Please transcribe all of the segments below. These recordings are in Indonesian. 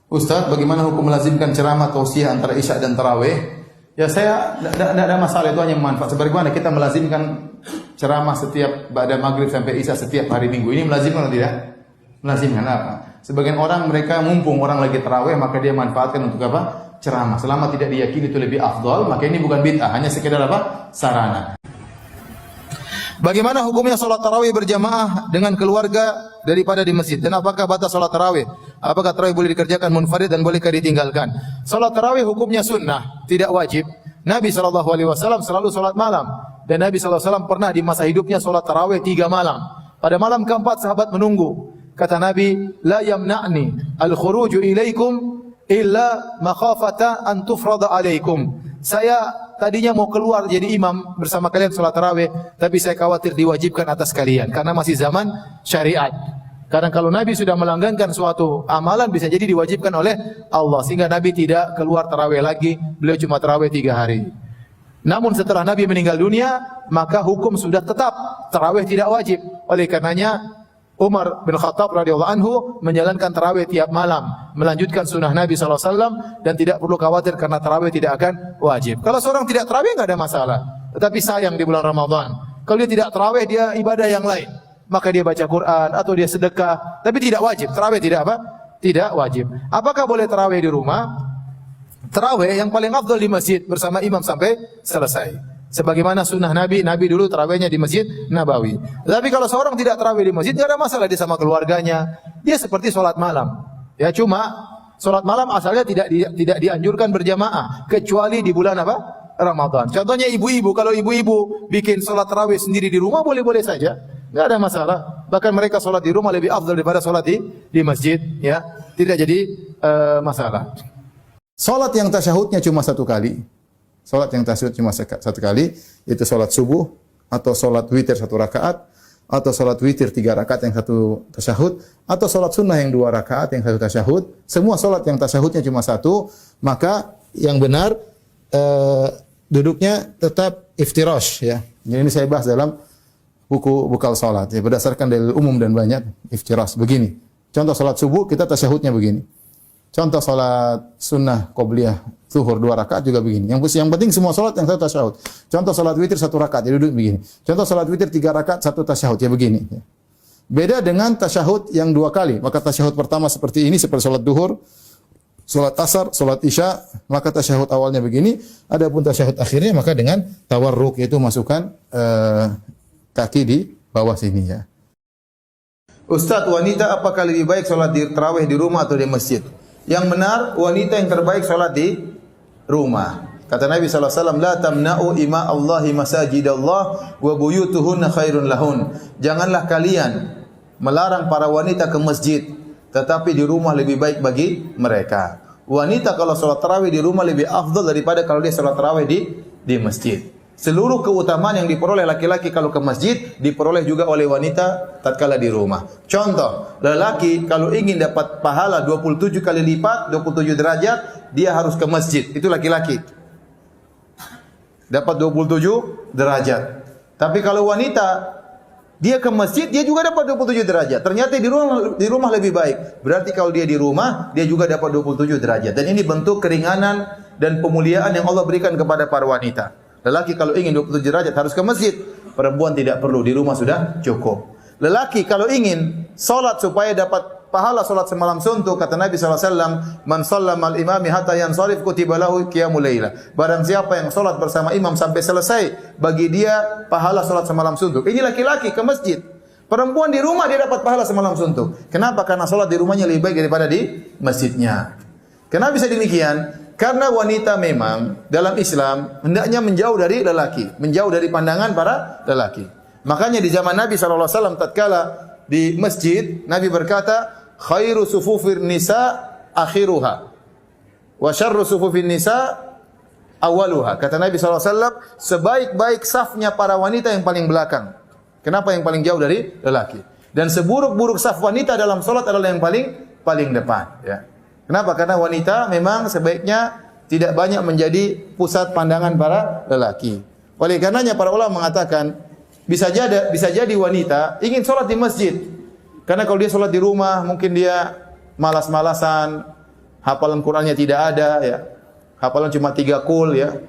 Ustaz, bagaimana hukum melazimkan ceramah tausiah antara Isya dan Tarawih? Ya saya tidak ada masalah, itu hanya manfaat. Sebagaimana kita melazimkan ceramah setiap ba'da maghrib sampai Isya setiap hari Minggu. Ini melazimkan atau tidak? Melazimkan apa? Sebagian orang mereka mumpung orang lagi tarawih maka dia manfaatkan untuk apa? Ceramah. Selama tidak diyakini itu lebih afdal, maka ini bukan bid'ah, hanya sekedar apa? Sarana. Bagaimana hukumnya salat tarawih berjamaah dengan keluarga daripada di masjid? Dan apakah batas salat tarawih? Apakah tarawih boleh dikerjakan munfarid dan bolehkah ditinggalkan? Salat tarawih hukumnya sunnah, tidak wajib. Nabi SAW selalu salat malam. Dan Nabi SAW pernah di masa hidupnya salat tarawih 3 malam. Pada malam keempat sahabat menunggu. Kata Nabi, la yamna'ni al-khuruju ilaikum illa makhafata an tufrada alaikum. Saya tadinya mau keluar jadi imam bersama kalian salat tarawih, tapi saya khawatir diwajibkan atas kalian karena masih zaman syariat. Karena kalau Nabi sudah melanggankan suatu amalan bisa jadi diwajibkan oleh Allah, sehingga Nabi tidak keluar tarawih lagi, beliau cuma tarawih 3 hari. Namun setelah Nabi meninggal dunia, maka hukum sudah tetap tarawih tidak wajib. Oleh karenanya Umar bin Khattab radhiyallahu anhu menjalankan tarawih tiap malam, melanjutkan sunnah Nabi SAW dan tidak perlu khawatir karena tarawih tidak akan wajib. Kalau seorang tidak tarawih enggak ada masalah. Tetapi sayang di bulan Ramadan, kalau dia tidak tarawih dia ibadah yang lain, maka dia baca Quran atau dia sedekah, tapi tidak wajib. Tarawih tidak apa? Tidak wajib. Apakah boleh tarawih di rumah? Tarawih yang paling afdal di masjid bersama imam sampai selesai. Sebagaimana sunnah Nabi, Nabi dulu tarawihnya di Masjid Nabawi. Tapi kalau seorang tidak tarawih di masjid, tidak ada masalah dia sama keluarganya. Dia seperti sholat malam. Ya cuma sholat malam asalnya tidak dianjurkan berjamaah kecuali di bulan apa? Ramadan. Contohnya ibu-ibu, kalau ibu-ibu bikin sholat tarawih sendiri di rumah boleh-boleh saja, nggak ada masalah. Bahkan mereka sholat di rumah lebih afdal daripada sholat di masjid. Ya, tidak jadi masalah. Sholat yang tasyahudnya cuma 1 kali. Salat yang tasyahud cuma 1 kali, itu salat subuh atau salat witir 1 rakaat atau salat witir 3 rakaat yang 1 tasyahud atau salat sunnah yang 2 rakaat yang 1 tasyahud. Semua salat yang tasyahudnya cuma 1, maka yang benar duduknya tetap iftirash ya. Jadi ini saya bahas dalam buku Bekal Salat ya, berdasarkan dalil umum dan banyak iftirash begini. Contoh salat subuh kita tasyahudnya begini. Contoh salat sunnah qobliyah zuhur 2 rakaat juga begini. Yang penting semua salat yang 1 tasyahud. Contoh salat witir 1 rakaat, ya duduk begini. Contoh salat witir 3 rakaat 1 tasyahud, ya begini. Beda dengan tasyahud yang 2 kali. Maka tasyahud pertama seperti ini, seperti salat duhur, salat asar, salat isya, maka tasyahud awalnya begini. Adapun tasyahud akhirnya maka dengan tawarruk, yaitu masukkan kaki di bawah sini ya. Ustaz, wanita apakah lebih baik salat di tarawih di rumah atau di masjid? Yang benar, wanita yang terbaik salat di rumah. Kata Nabi SAW, la tamna'u ima Allahi masajidallah wa buyutuhunna khairun lahun. Janganlah kalian melarang para wanita ke masjid, tetapi di rumah lebih baik bagi mereka. Wanita kalau salat tarawih di rumah lebih afdal daripada kalau dia salat tarawih di masjid. Seluruh keutamaan yang diperoleh laki-laki kalau ke masjid diperoleh juga oleh wanita tatkala di rumah. Contoh, lelaki kalau ingin dapat pahala 27 kali lipat, 27 derajat, dia harus ke masjid. Itu laki-laki. Dapat 27 derajat. Tapi kalau wanita dia ke masjid, dia juga dapat 27 derajat. Ternyata di rumah lebih baik. Berarti kalau dia di rumah, dia juga dapat 27 derajat. Dan ini bentuk keringanan dan pemuliaan yang Allah berikan kepada para wanita. Lelaki kalau ingin 27 derajat harus ke masjid. Perempuan tidak perlu, di rumah sudah cukup. Lelaki kalau ingin salat supaya dapat pahala salat semalam suntuk, kata Nabi SAW, man shallama al-imami hatta yansarif kutiba lahu qiyamul laila. Barang siapa yang salat bersama imam sampai selesai, bagi dia pahala salat semalam suntuk. Ini laki-laki ke masjid. Perempuan di rumah dia dapat pahala semalam suntuk. Kenapa? Karena salat di rumahnya lebih baik daripada di masjidnya. Kenapa bisa demikian? Karena wanita memang dalam Islam hendaknya menjauh dari lelaki, menjauh dari pandangan para lelaki. Makanya di zaman Nabi SAW tatkala di masjid, Nabi berkata, khairu sufufir nisa akhiruha wa syarru sufufin nisa awaluha. Kata Nabi SAW, sebaik-baik safnya para wanita yang paling belakang. Kenapa yang paling jauh dari lelaki? Dan seburuk-buruk saf wanita dalam salat adalah yang paling depan ya. Kenapa? Karena wanita memang sebaiknya tidak banyak menjadi pusat pandangan para lelaki. Oleh karenanya para ulama mengatakan bisa jadi wanita ingin sholat di masjid. Karena kalau dia sholat di rumah mungkin dia malas-malasan, Hafalan Qur'annya tidak ada ya. Hafalan cuma 3 qul ya.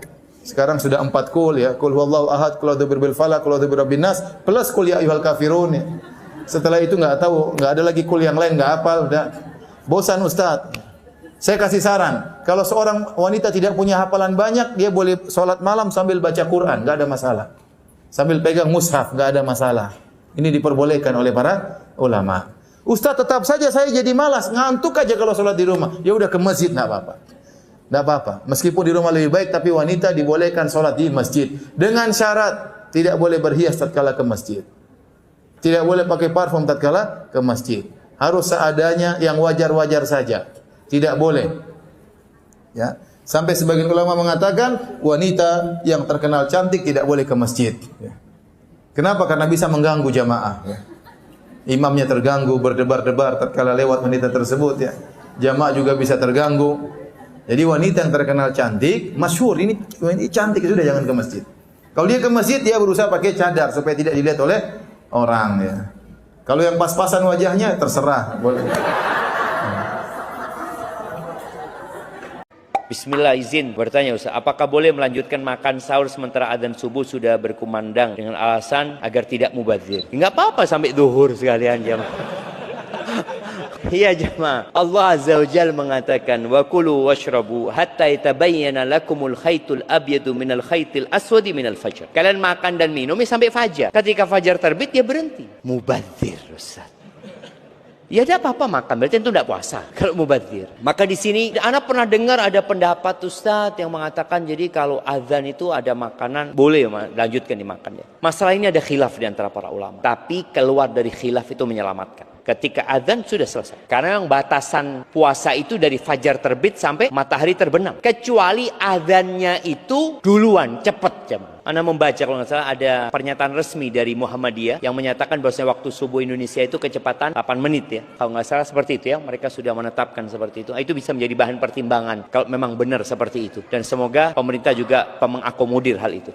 Sekarang sudah 4 qul ya. Qul huwallahu ahad, qul a'udzu birabbil falaq, qul a'udzu birabbin nas, plus qul ya ayyuhal kafirun ya. Setelah itu enggak tahu, enggak ada lagi qul yang lain, enggak hafal, udah. Bosan Ustaz. Saya kasih saran, kalau seorang wanita tidak punya hafalan banyak, dia boleh sholat malam sambil baca Quran, enggak ada masalah. Sambil pegang mushaf, enggak ada masalah. Ini diperbolehkan oleh para ulama. Ustaz, tetap saja saya jadi malas, ngantuk aja kalau sholat di rumah. Ya udah ke masjid, enggak apa-apa. Enggak apa-apa. Meskipun di rumah lebih baik, tapi wanita dibolehkan sholat di masjid. Dengan syarat, tidak boleh berhias tatkala ke masjid. Tidak boleh pakai parfum tatkala ke masjid. Harus seadanya, yang wajar-wajar saja. Tidak boleh. Ya. Sampai sebagian ulama mengatakan, wanita yang terkenal cantik tidak boleh ke masjid. Ya. Kenapa? Karena bisa mengganggu jamaah. Ya. Imamnya terganggu, berdebar-debar tatkala lewat wanita tersebut. Ya. Jamaah juga bisa terganggu. Jadi wanita yang terkenal cantik, masyhur, ini cantik, sudah jangan ke masjid. Kalau dia ke masjid, dia berusaha pakai cadar supaya tidak dilihat oleh orang. Ya. Kalau yang pas-pasan wajahnya, terserah. Boleh. Bismillah, izin bertanya Ustaz, apakah boleh melanjutkan makan sahur sementara adzan subuh sudah berkumandang dengan alasan agar tidak mubadzir? Enggak apa-apa sampai zuhur sekalian jemaah. Iya jemaah. Allah Azza wa Jalla mengatakan wa kulu washrabu hatta yatabayyana lakumul khaitul abyadu minal khaitil aswadi minal fajr. Kalian makan dan minum sampai fajar. Ketika fajar terbit dia berhenti. Mubadzir Ustaz. Ya ada apa-apa makan, berarti itu tidak puasa kalau mubadzir. Maka di sini Anda pernah dengar ada pendapat Ustadz yang mengatakan jadi kalau azan itu ada makanan boleh lanjutkan dimakan ya. Masalah ini ada khilaf di antara para ulama. Tapi keluar dari khilaf itu menyelamatkan. Ketika azan sudah selesai. Karena yang batasan puasa itu dari fajar terbit sampai matahari terbenam. Kecuali azannya itu duluan, cepat jam. Anda membaca kalau nggak salah ada pernyataan resmi dari Muhammadiyah yang menyatakan bahwasanya waktu subuh Indonesia itu kecepatan 8 menit ya. Kalau nggak salah seperti itu ya. Mereka sudah menetapkan seperti itu. Itu bisa menjadi bahan pertimbangan kalau memang benar seperti itu. Dan semoga pemerintah juga mengakomodir hal itu.